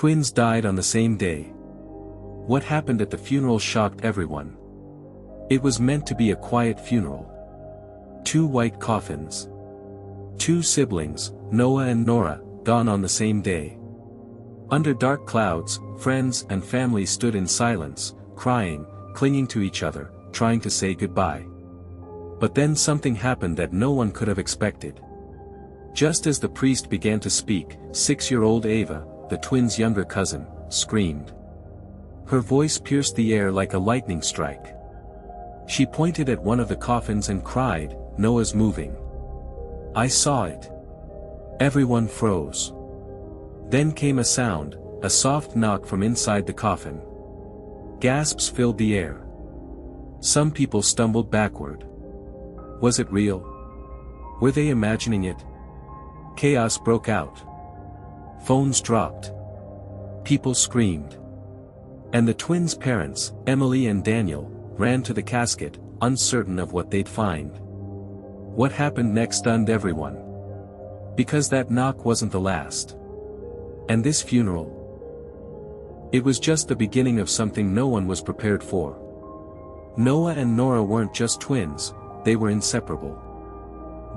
Twins died on the same day. What happened at the funeral shocked everyone. It was meant to be a quiet funeral. 2 white coffins. 2 siblings, Noah and Nora, gone on the same day. Under dark clouds, friends and family stood in silence, crying, clinging to each other, trying to say goodbye. But then something happened that no one could have expected. Just as the priest began to speak, 6-year-old Ava, the twins' younger cousin, screamed. Her voice pierced the air like a lightning strike. She pointed at one of the coffins and cried, "Noah's moving." I saw it. Everyone froze. Then came a sound, a soft knock from inside the coffin. Gasps filled the air. Some people stumbled backward. Was it real? Were they imagining it? Chaos broke out. Phones dropped. People screamed. And the twins' parents, Emily and Daniel, ran to the casket, uncertain of what they'd find. What happened next stunned everyone. Because that knock wasn't the last. And this funeral? It was just the beginning of something no one was prepared for. Noah and Nora weren't just twins, they were inseparable.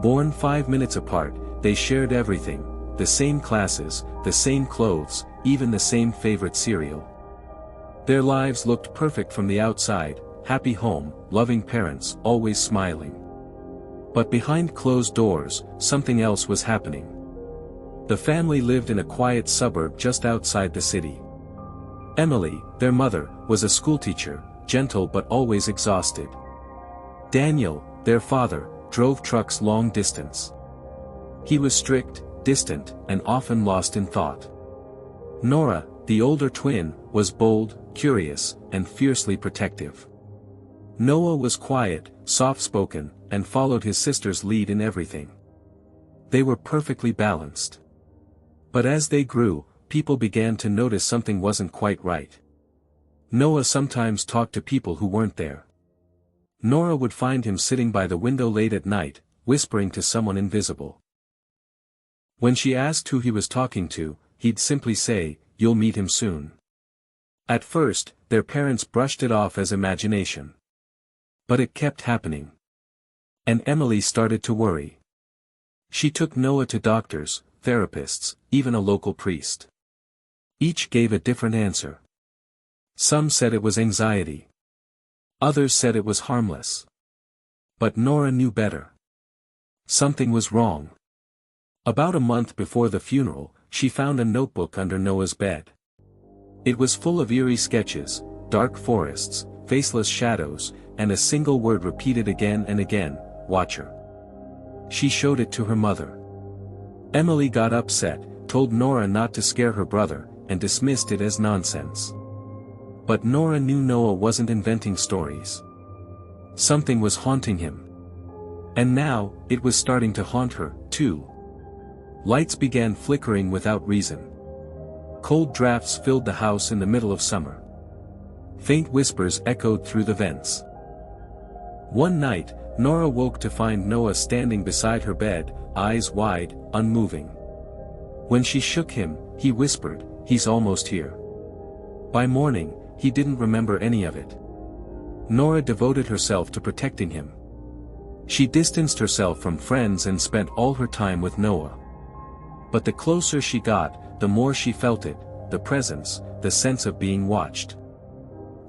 Born 5 minutes apart, they shared everything, the same classes, the same clothes, even the same favorite cereal. Their lives looked perfect from the outside, happy home, loving parents, always smiling. But behind closed doors, something else was happening. The family lived in a quiet suburb just outside the city. Emily, their mother, was a schoolteacher, gentle but always exhausted. Daniel, their father, drove trucks long distance. He was strict, distant, and often lost in thought. Nora, the older twin, was bold, curious, and fiercely protective. Noah was quiet, soft-spoken, and followed his sister's lead in everything. They were perfectly balanced. But as they grew, people began to notice something wasn't quite right. Noah sometimes talked to people who weren't there. Nora would find him sitting by the window late at night, whispering to someone invisible. When she asked who he was talking to, he'd simply say, "You'll meet him soon." At first, their parents brushed it off as imagination. But it kept happening. And Emily started to worry. She took Noah to doctors, therapists, even a local priest. Each gave a different answer. Some said it was anxiety. Others said it was harmless. But Nora knew better. Something was wrong. About a month before the funeral, she found a notebook under Noah's bed. It was full of eerie sketches, dark forests, faceless shadows, and a single word repeated again and again, "Watcher." She showed it to her mother. Emily got upset, told Nora not to scare her brother, and dismissed it as nonsense. But Nora knew Noah wasn't inventing stories. Something was haunting him. And now, it was starting to haunt her, too. Lights began flickering without reason. Cold drafts filled the house in the middle of summer. Faint whispers echoed through the vents. One night, Nora woke to find Noah standing beside her bed, eyes wide, unmoving. When she shook him, he whispered, "He's almost here." By morning, he didn't remember any of it. Nora devoted herself to protecting him. She distanced herself from friends and spent all her time with Noah. But the closer she got, the more she felt it, the presence, the sense of being watched.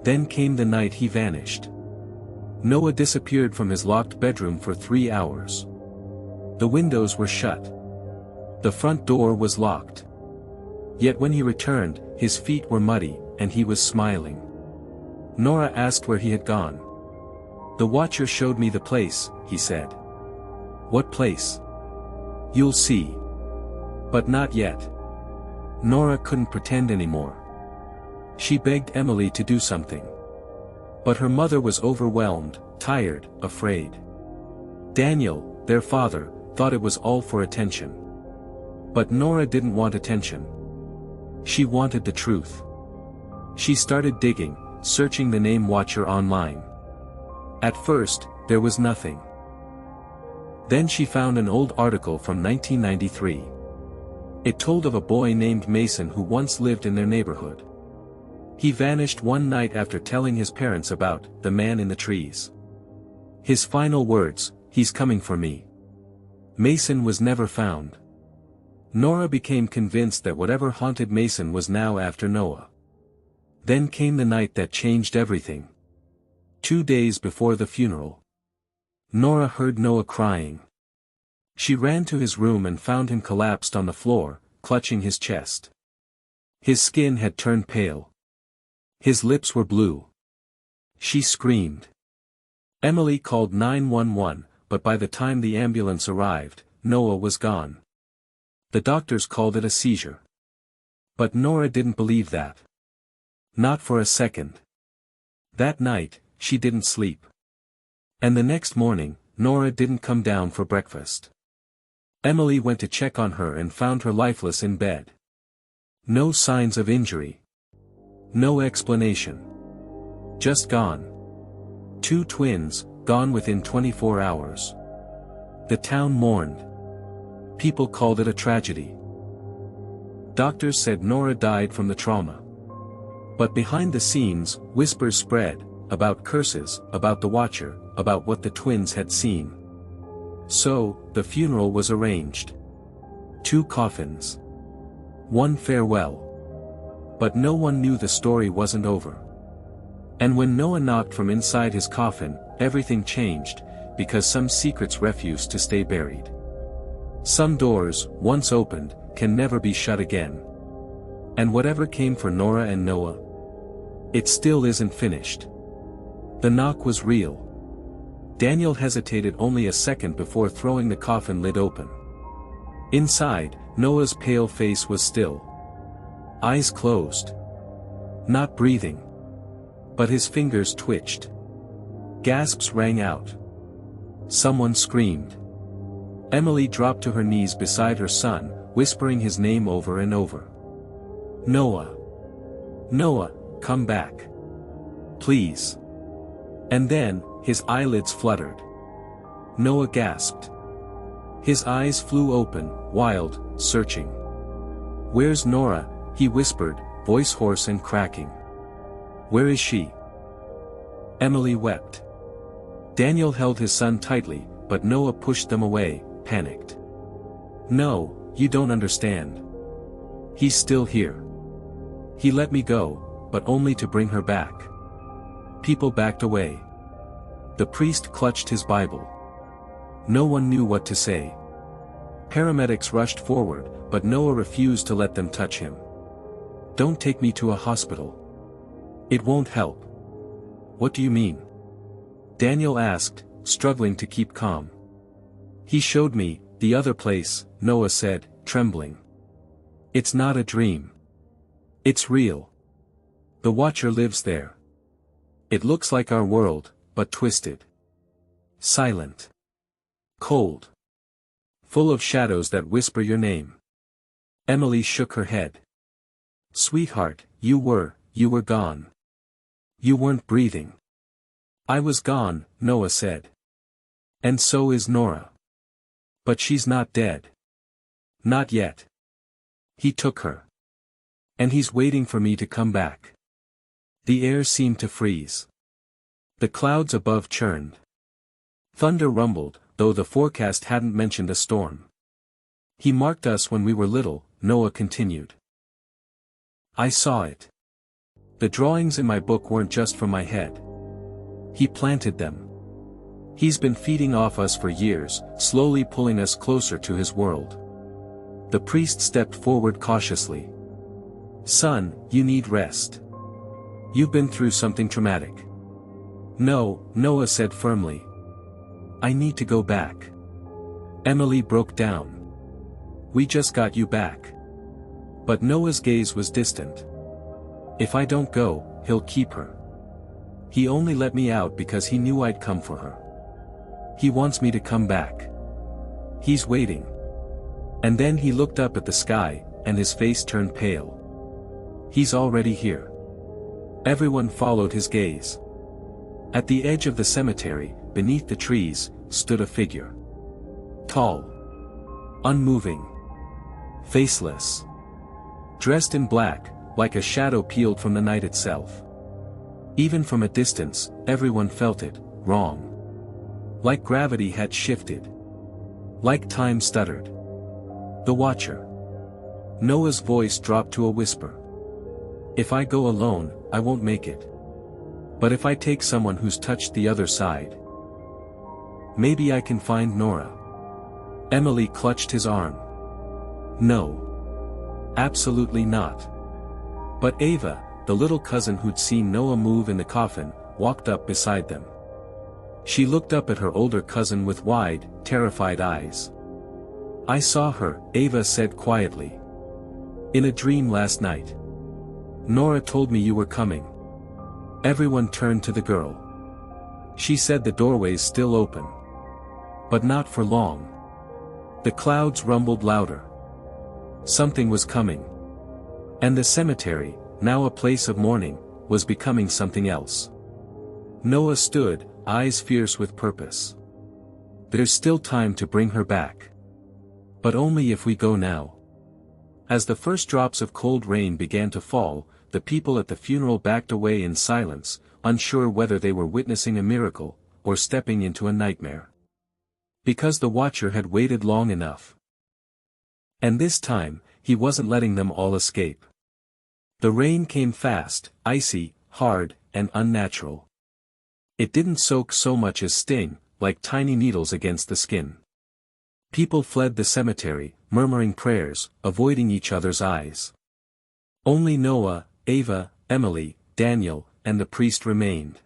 Then came the night he vanished. Noah disappeared from his locked bedroom for 3 hours. The windows were shut. The front door was locked. Yet when he returned, his feet were muddy, and he was smiling. Nora asked where he had gone. "The watcher showed me the place," he said. "What place?" "You'll see." But not yet. Nora couldn't pretend anymore. She begged Emily to do something. But her mother was overwhelmed, tired, afraid. Daniel, their father, thought it was all for attention. But Nora didn't want attention. She wanted the truth. She started digging, searching the name Watcher online. At first, there was nothing. Then she found an old article from 1993. It told of a boy named Mason who once lived in their neighborhood. He vanished one night after telling his parents about the man in the trees. His final words, "He's coming for me." Mason was never found. Nora became convinced that whatever haunted Mason was now after Noah. Then came the night that changed everything. 2 days before the funeral, Nora heard Noah crying. She ran to his room and found him collapsed on the floor, clutching his chest. His skin had turned pale. His lips were blue. She screamed. Emily called 911, but by the time the ambulance arrived, Noah was gone. The doctors called it a seizure. But Nora didn't believe that. Not for a second. That night, she didn't sleep. And the next morning, Nora didn't come down for breakfast. Emily went to check on her and found her lifeless in bed. No signs of injury. No explanation. Just gone. 2 twins, gone within 24 hours. The town mourned. People called it a tragedy. Doctors said Nora died from the trauma. But behind the scenes, whispers spread, about curses, about the watcher, about what the twins had seen. So, the funeral was arranged. 2 coffins. 1 farewell. But no one knew the story wasn't over. And when Noah knocked from inside his coffin, everything changed, because some secrets refused to stay buried. Some doors, once opened, can never be shut again. And whatever came for Nora and Noah, it still isn't finished. The knock was real. Daniel hesitated only a second before throwing the coffin lid open. Inside, Noah's pale face was still. Eyes closed. Not breathing. But his fingers twitched. Gasps rang out. Someone screamed. Emily dropped to her knees beside her son, whispering his name over and over. Noah. Noah, come back. Please. And then, his eyelids fluttered. Noah gasped. His eyes flew open, wild, searching. Where's Nora? He whispered, voice hoarse and cracking. Where is she? Emily wept. Daniel held his son tightly, but Noah pushed them away, panicked. No, you don't understand. He's still here. He let me go, but only to bring her back. People backed away. The priest clutched his Bible. No one knew what to say. Paramedics rushed forward, but Noah refused to let them touch him. Don't take me to a hospital. It won't help. What do you mean? Daniel asked, struggling to keep calm. He showed me, the other place, Noah said, trembling. It's not a dream. It's real. The Watcher lives there. It looks like our world, but twisted. Silent. Cold. Full of shadows that whisper your name. Emily shook her head. Sweetheart, you were gone. You weren't breathing. I was gone, Noah said. And so is Nora. But she's not dead. Not yet. He took her. And he's waiting for me to come back. The air seemed to freeze. The clouds above churned. Thunder rumbled, though the forecast hadn't mentioned a storm. He marked us when we were little, Noah continued. I saw it. The drawings in my book weren't just from my head. He planted them. He's been feeding off us for years, slowly pulling us closer to his world. The priest stepped forward cautiously. Son, you need rest. You've been through something traumatic. No, Noah said firmly. I need to go back. Emily broke down. We just got you back. But Noah's gaze was distant. If I don't go, he'll keep her. He only let me out because he knew I'd come for her. He wants me to come back. He's waiting. And then he looked up at the sky, and his face turned pale. He's already here. Everyone followed his gaze. At the edge of the cemetery, beneath the trees, stood a figure. Tall. Unmoving. Faceless. Dressed in black, like a shadow peeled from the night itself. Even from a distance, everyone felt it, wrong. Like gravity had shifted. Like time stuttered. The Watcher. Noah's voice dropped to a whisper. If I go alone, I won't make it. But if I take someone who's touched the other side, maybe I can find Nora. Emily clutched his arm. No. Absolutely not. But Ava, the little cousin who'd seen Noah move in the coffin, walked up beside them. She looked up at her older cousin with wide, terrified eyes. I saw her, Ava said quietly. In a dream last night. Nora told me you were coming. Everyone turned to the girl. She said the doorway's still open. But not for long. The clouds rumbled louder. Something was coming. And the cemetery, now a place of mourning, was becoming something else. Noah stood, eyes fierce with purpose. There's still time to bring her back. But only if we go now. As the first drops of cold rain began to fall, the people at the funeral backed away in silence, unsure whether they were witnessing a miracle, or stepping into a nightmare. Because the Watcher had waited long enough. And this time, he wasn't letting them all escape. The rain came fast, icy, hard, and unnatural. It didn't soak so much as sting, like tiny needles against the skin. People fled the cemetery, murmuring prayers, avoiding each other's eyes. Only Noah, Ava, Emily, Daniel, and the priest remained.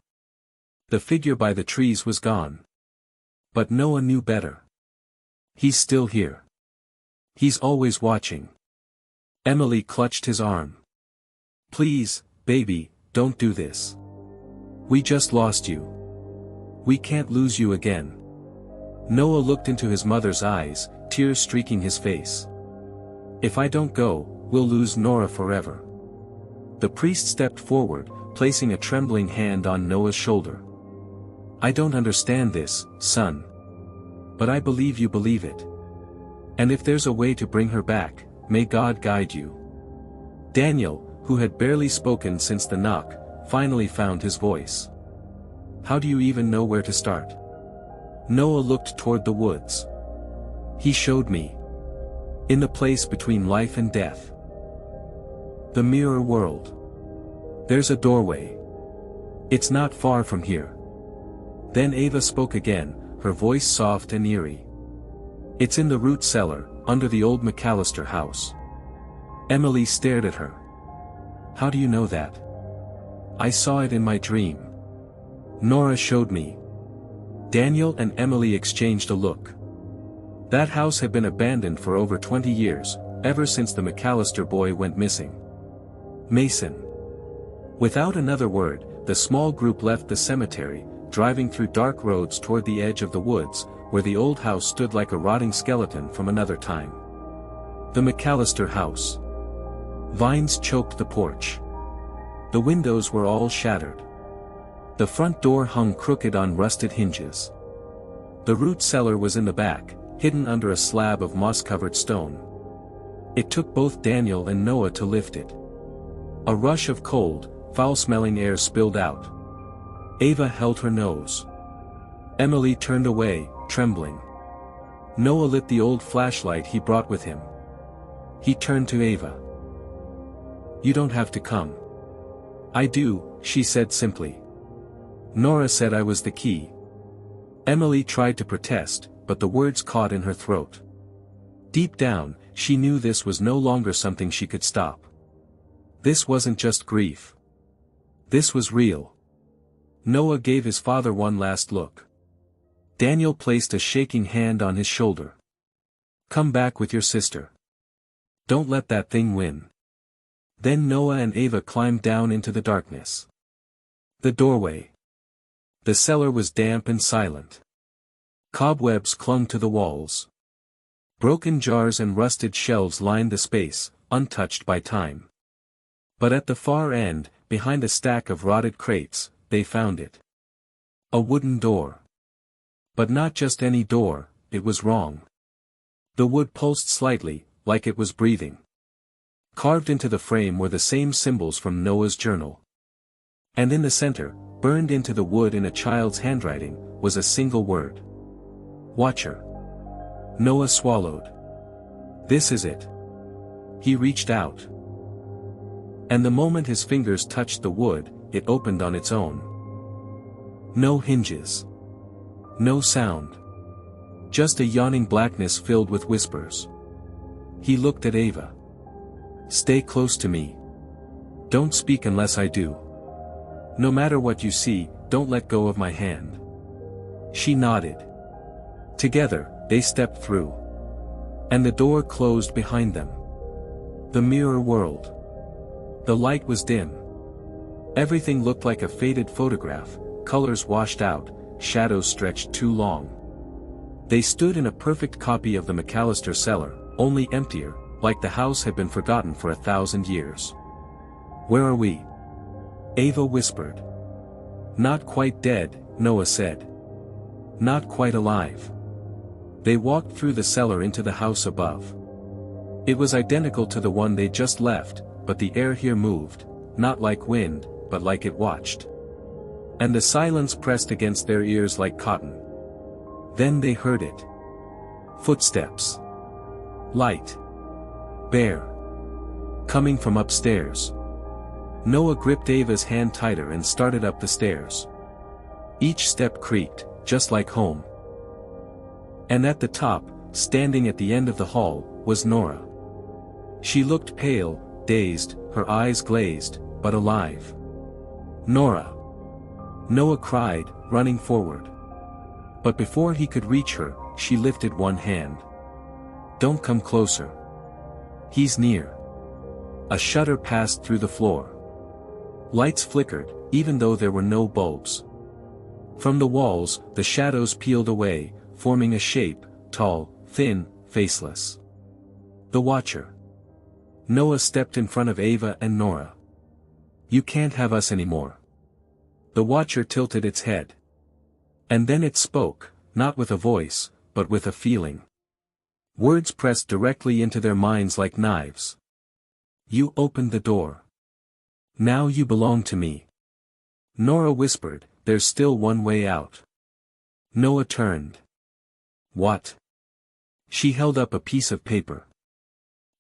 The figure by the trees was gone. But Noah knew better. He's still here. He's always watching. Emily clutched his arm. Please, baby, don't do this. We just lost you. We can't lose you again. Noah looked into his mother's eyes, tears streaking his face. If I don't go, we'll lose Nora forever. The priest stepped forward, placing a trembling hand on Noah's shoulder. I don't understand this, son. But I believe you believe it. And if there's a way to bring her back, may God guide you. Daniel, who had barely spoken since the knock, finally found his voice. How do you even know where to start? Noah looked toward the woods. He showed me. In the place between life and death. The mirror world. There's a doorway. It's not far from here. Then Ava spoke again, her voice soft and eerie. It's in the root cellar, under the old McAllister house. Emily stared at her. How do you know that? I saw it in my dream. Nora showed me. Daniel and Emily exchanged a look. That house had been abandoned for over 20 years, ever since the McAllister boy went missing. Mason. Without another word, the small group left the cemetery, driving through dark roads toward the edge of the woods, where the old house stood like a rotting skeleton from another time. The McAllister house. Vines choked the porch. The windows were all shattered. The front door hung crooked on rusted hinges. The root cellar was in the back, hidden under a slab of moss-covered stone. It took both Daniel and Noah to lift it. A rush of cold, foul-smelling air spilled out. Ava held her nose. Emily turned away, trembling. Noah lit the old flashlight he brought with him. He turned to Ava. You don't have to come. I do, she said simply. Nora said I was the key. Emily tried to protest, but the words caught in her throat. Deep down, she knew this was no longer something she could stop. This wasn't just grief. This was real. Noah gave his father one last look. Daniel placed a shaking hand on his shoulder. Come back with your sister. Don't let that thing win. Then Noah and Ava climbed down into the darkness. The doorway. The cellar was damp and silent. Cobwebs clung to the walls. Broken jars and rusted shelves lined the space, untouched by time. But at the far end, behind a stack of rotted crates, they found it. A wooden door. But not just any door, it was wrong. The wood pulsed slightly, like it was breathing. Carved into the frame were the same symbols from Noah's journal. And in the center, burned into the wood in a child's handwriting, was a single word. Watcher. Noah swallowed. This is it. He reached out. And the moment his fingers touched the wood, it opened on its own. No hinges. No sound. Just a yawning blackness filled with whispers. He looked at Ava. Stay close to me. Don't speak unless I do. No matter what you see, don't let go of my hand. She nodded. Together, they stepped through. And the door closed behind them. The mirror world. The light was dim. Everything looked like a faded photograph, colors washed out, shadows stretched too long. They stood in a perfect copy of the McAllister cellar, only emptier, like the house had been forgotten for 1,000 years. Where are we? Ava whispered. Not quite dead, Noah said. Not quite alive. They walked through the cellar into the house above. It was identical to the one they just left, but the air here moved, not like wind, but like it watched. And the silence pressed against their ears like cotton. Then they heard it. Footsteps. Light. Bare. Coming from upstairs. Noah gripped Ava's hand tighter and started up the stairs. Each step creaked, just like home. And at the top, standing at the end of the hall, was Nora. She looked pale, dazed, her eyes glazed, but alive. Nora! Noah cried, running forward. But before he could reach her, she lifted one hand. Don't come closer. He's near. A shudder passed through the floor. Lights flickered, even though there were no bulbs. From the walls, the shadows peeled away, forming a shape, tall, thin, faceless. The Watcher. Noah stepped in front of Ava and Nora. You can't have us anymore. The Watcher tilted its head. And then it spoke, not with a voice, but with a feeling. Words pressed directly into their minds like knives. You opened the door. Now you belong to me. Nora whispered, there's still one way out. Noah turned. What? She held up a piece of paper.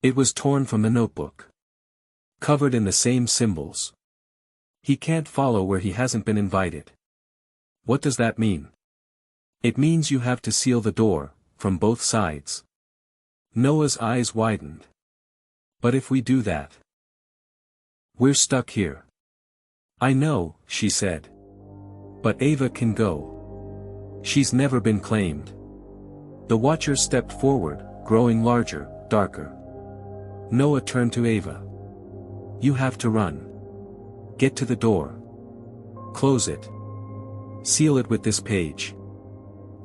It was torn from the notebook. Covered in the same symbols. He can't follow where he hasn't been invited. What does that mean? It means you have to seal the door, from both sides. Noah's eyes widened. But if we do that, we're stuck here. I know, she said. But Ava can go. She's never been claimed. The Watcher stepped forward, growing larger, darker. Noah turned to Ava. You have to run. Get to the door. Close it. Seal it with this page.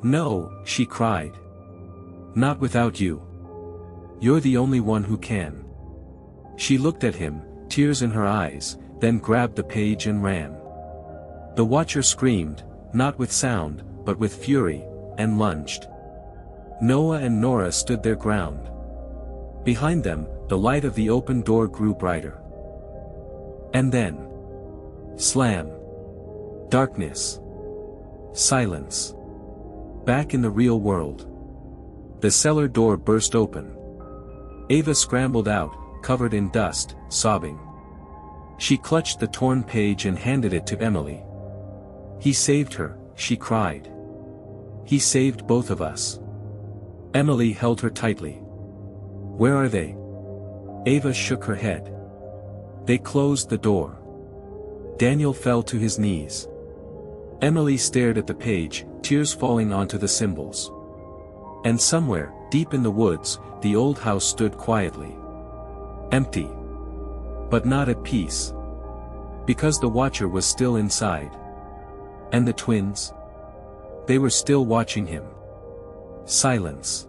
No, she cried. Not without you. You're the only one who can. She looked at him, tears in her eyes, then grabbed the page and ran. The Watcher screamed, not with sound, but with fury, and lunged. Noah and Nora stood their ground. Behind them, the light of the open door grew brighter. And then, slam. Darkness. Silence. Back in the real world. The cellar door burst open. Ava scrambled out, covered in dust, sobbing. She clutched the torn page and handed it to Emily. He saved her, she cried. He saved both of us. Emily held her tightly. Where are they? Ava shook her head. They closed the door. Daniel fell to his knees. Emily stared at the page, tears falling onto the symbols. And somewhere, deep in the woods, the old house stood quietly. Empty. But not at peace. Because the Watcher was still inside. And the twins? They were still watching him. Silence.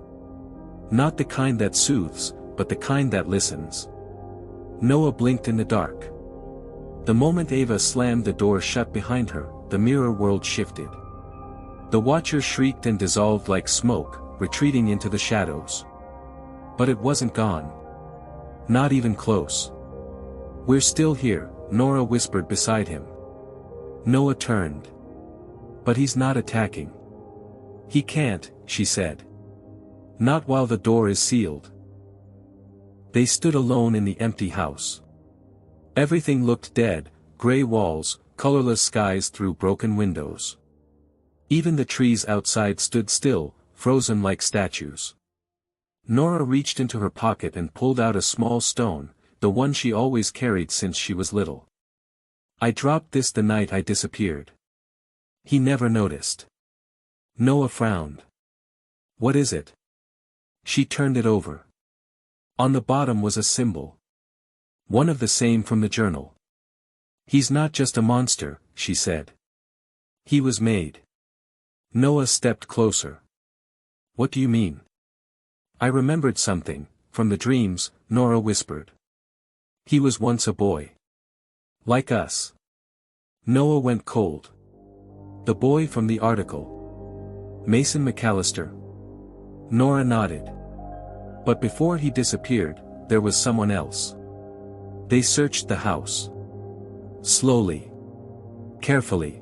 Not the kind that soothes, but the kind that listens. Noah blinked in the dark. The moment Ava slammed the door shut behind her, the mirror world shifted. The Watcher shrieked and dissolved like smoke, retreating into the shadows. But it wasn't gone. Not even close. "We're still here," Nora whispered beside him. Noah turned. "But he's not attacking." "He can't," she said. "Not while the door is sealed." They stood alone in the empty house. Everything looked dead, gray walls, colorless skies through broken windows. Even the trees outside stood still, frozen like statues. Nora reached into her pocket and pulled out a small stone, the one she always carried since she was little. "I dropped this the night I disappeared." He never noticed. Noah frowned. "What is it?" She turned it over. On the bottom was a symbol. One of the same from the journal. "He's not just a monster," she said. "He was made." Noah stepped closer. "What do you mean?" "I remembered something, from the dreams," Nora whispered. "He was once a boy. Like us." Noah went cold. "The boy from the article. Mason McAllister?" Nora nodded. "But before he disappeared, there was someone else." They searched the house. Slowly. Carefully.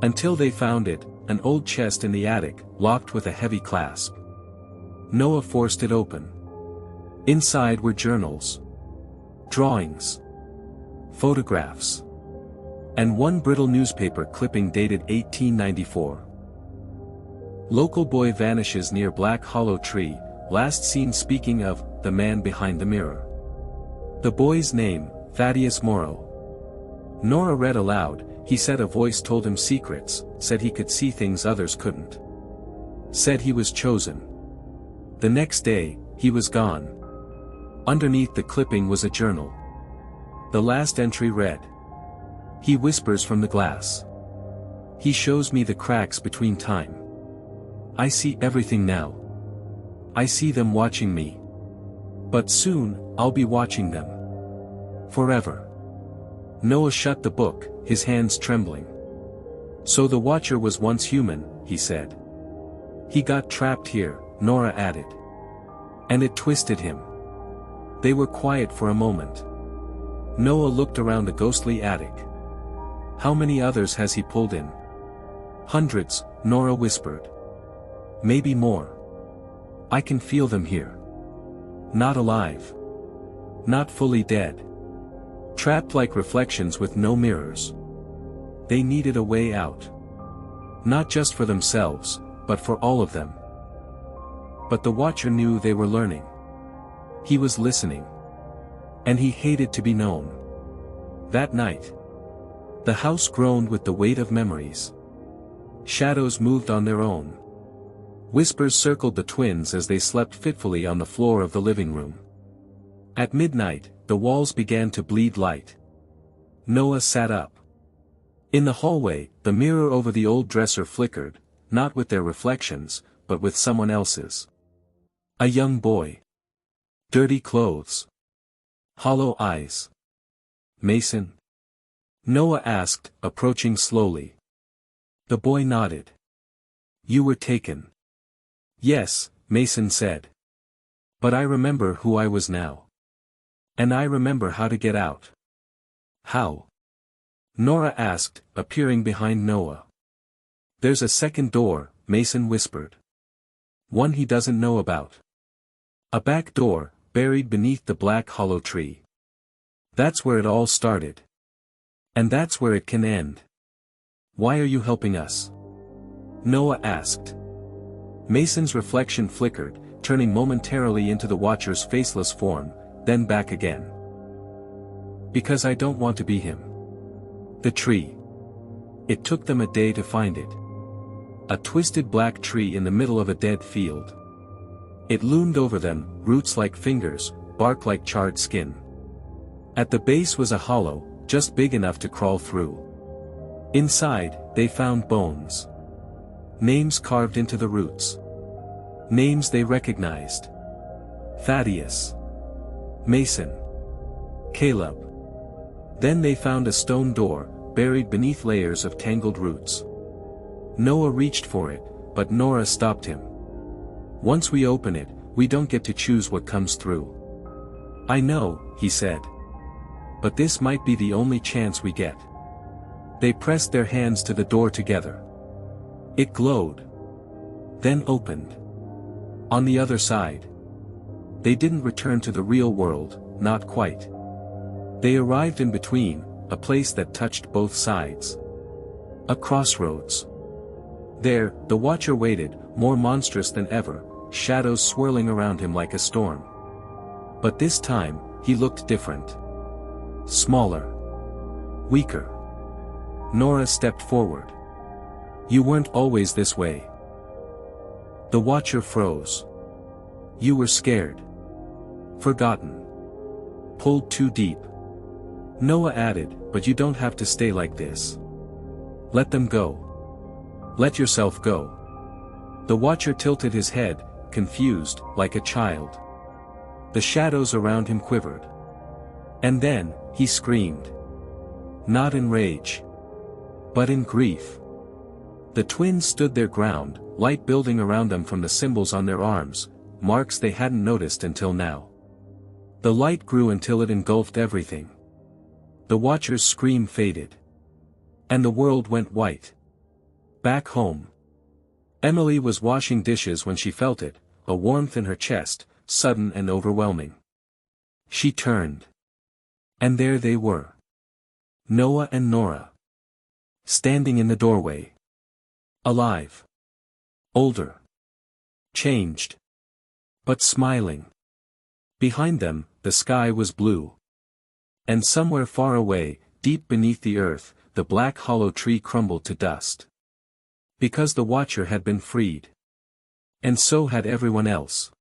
Until they found it, an old chest in the attic, locked with a heavy clasp. Noah forced it open. Inside were journals. Drawings. Photographs. And one brittle newspaper clipping dated 1894. "Local boy vanishes near Black Hollow Tree, last seen speaking of, the man behind the mirror." The boy's name, Thaddeus Morrow. Nora read aloud. "He said a voice told him secrets, said he could see things others couldn't. Said he was chosen. The next day, he was gone." Underneath the clipping was a journal. The last entry read, "He whispers from the glass. He shows me the cracks between time. I see everything now. I see them watching me. But soon, I'll be watching them. Forever." Noah shut the book, his hands trembling. "So the Watcher was once human," he said. "He got trapped here," Nora added. "And it twisted him." They were quiet for a moment. Noah looked around the ghostly attic. "How many others has he pulled in?" "Hundreds," Nora whispered. "Maybe more. I can feel them here. Not alive. Not fully dead. Trapped like reflections with no mirrors. They needed a way out. Not just for themselves, but for all of them." But the Watcher knew they were learning. He was listening. And he hated to be known. That night, the house groaned with the weight of memories. Shadows moved on their own. Whispers circled the twins as they slept fitfully on the floor of the living room. At midnight, the walls began to bleed light. Noah sat up. In the hallway, the mirror over the old dresser flickered, not with their reflections, but with someone else's. A young boy. Dirty clothes. Hollow eyes. "Mason?" Noah asked, approaching slowly. The boy nodded. "You were taken." "Yes," Mason said. "But I remember who I was now. And I remember how to get out." "How?" Nora asked, appearing behind Noah. "There's a second door," Mason whispered. "One he doesn't know about. A back door, buried beneath the Black Hollow Tree. That's where it all started. And that's where it can end." "Why are you helping us?" Noah asked. Mason's reflection flickered, turning momentarily into the Watcher's faceless form, then back again. "Because I don't want to be him." The tree. It took them a day to find it. A twisted black tree in the middle of a dead field. It loomed over them, roots like fingers, bark like charred skin. At the base was a hollow, just big enough to crawl through. Inside, they found bones. Names carved into the roots. Names they recognized. Thaddeus. Mason. Caleb. Then they found a stone door, buried beneath layers of tangled roots. Noah reached for it, but Nora stopped him. "Once we open it, we don't get to choose what comes through. I know, he said. But this might be the only chance we get. They pressed their hands to the door together. It glowed. Then opened. On the other side. They didn't return to the real world, not quite. They arrived in between, a place that touched both sides. A crossroads. There, the Watcher waited, more monstrous than ever, shadows swirling around him like a storm. But this time, he looked different. Smaller. Weaker. Nora stepped forward. You weren't always this way. The Watcher froze. You were scared. Forgotten. Pulled too deep. Noah added, but you don't have to stay like this. Let them go. Let yourself go. The Watcher tilted his head, confused, like a child. The shadows around him quivered. And then, he screamed. Not in rage. But in grief. The twins stood their ground, light building around them from the symbols on their arms, marks they hadn't noticed until now. The light grew until it engulfed everything. The Watcher's scream faded. And the world went white. Back home. Emily was washing dishes when she felt it, a warmth in her chest, sudden and overwhelming. She turned. And there they were. Noah and Nora. Standing in the doorway. Alive. Older. Changed. But smiling. Behind them, the sky was blue. And somewhere far away, deep beneath the earth, the black hollow tree crumbled to dust. Because the Watcher had been freed. And so had everyone else.